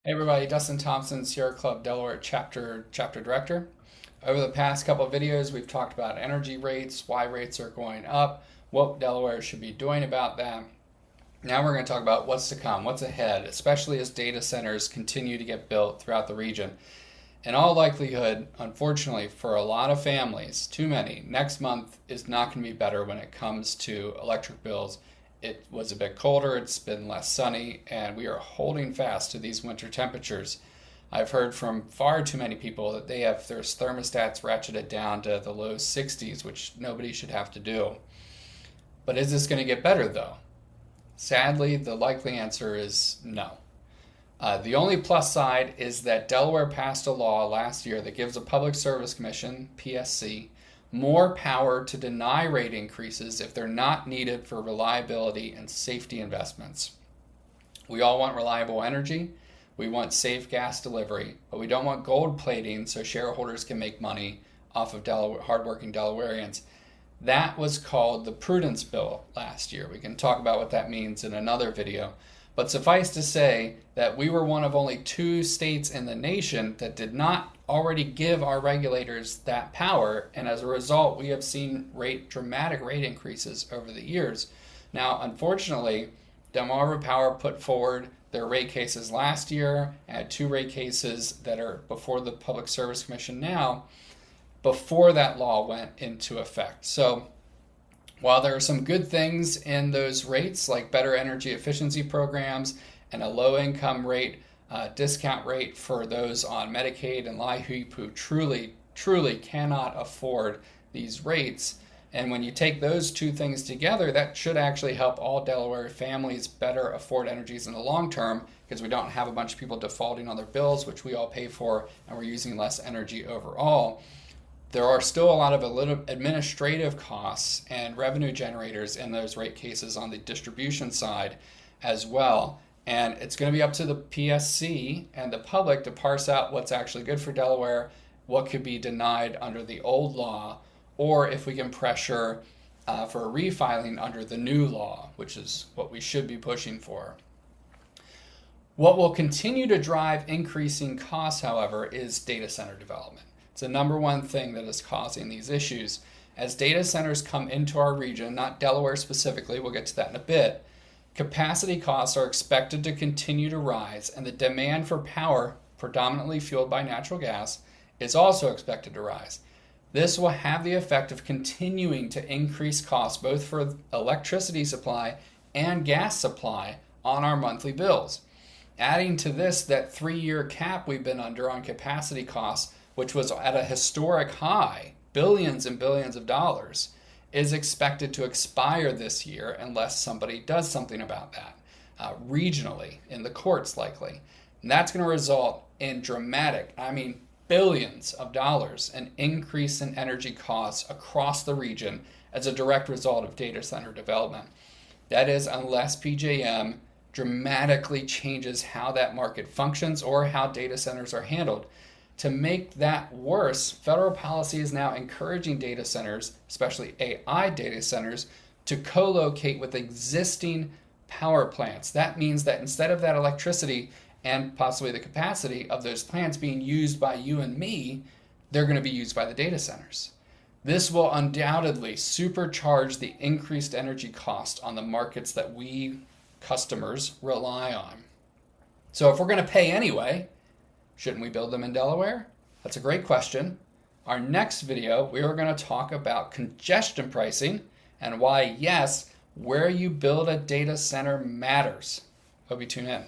Hey everybody, Dustin Thompson, Sierra Club Delaware chapter director. Over the past couple of videos, we've talked about energy rates, why rates are going up, what Delaware should be doing about that. Now we're going to talk about what's to come, what's ahead, especially as data centers continue to get built throughout the region. In all likelihood, unfortunately, for a lot of families, too many, next month is not going to be better when it comes to electric bills. It was a bit colder, it's been less sunny, and we are holding fast to these winter temperatures. I've heard from far too many people that they have their thermostats ratcheted down to the low 60s, which nobody should have to do. But is this going to get better though? Sadly, the likely answer is no. The only plus side is that Delaware passed a law last year that gives the Public Service Commission, PSC, more power to deny rate increases if they're not needed for reliability and safety investments. We all want reliable energy, we want safe gas delivery, but we don't want gold plating so shareholders can make money off of hardworking Delawareans. That was called the Prudence Bill last year. We can talk about what that means in another video. But suffice to say that we were one of only 2 states in the nation that did not already give our regulators that power, and as a result, we have seen dramatic rate increases over the years. Now, unfortunately, Delmarva Power put forward their rate cases last year, had 2 rate cases that are before the Public Service Commission now, before that law went into effect. So while there are some good things in those rates, like better energy efficiency programs and a low-income rate, discount rate for those on Medicaid and LIHEAP who truly cannot afford these rates, and when you take those 2 things together, that should actually help all Delaware families better afford energies in the long term, because we don't have a bunch of people defaulting on their bills, which we all pay for, and we're using less energy overall. There are still a lot of administrative costs and revenue generators in those rate cases on the distribution side as well. And it's going to be up to the PSC and the public to parse out what's actually good for Delaware, what could be denied under the old law, or if we can pressure for a refiling under the new law, which is what we should be pushing for. What will continue to drive increasing costs, however, is data center development. It's the number one thing that is causing these issues. As data centers come into our region, not Delaware specifically, we'll get to that in a bit, capacity costs are expected to continue to rise, and the demand for power, predominantly fueled by natural gas, is also expected to rise. This will have the effect of continuing to increase costs both for electricity supply and gas supply on our monthly bills. Adding to this, that 3-year cap we've been under on capacity costs, which was at a historic high, billions and billions of dollars, is expected to expire this year unless somebody does something about that, regionally, in the courts likely. And that's going to result in dramatic, billions of dollars, an increase in energy costs across the region as a direct result of data center development. That is, unless PJM dramatically changes how that market functions or how data centers are handled. To make that worse, federal policy is now encouraging data centers, especially AI data centers, to co-locate with existing power plants. That means that instead of that electricity and possibly the capacity of those plants being used by you and me, they're going to be used by the data centers. This will undoubtedly supercharge the increased energy cost on the markets that we customers rely on. So if we're going to pay anyway, shouldn't we build them in Delaware? That's a great question. Our next video, we are going to talk about congestion pricing and why, yes, where you build a data center matters. Hope you tune in.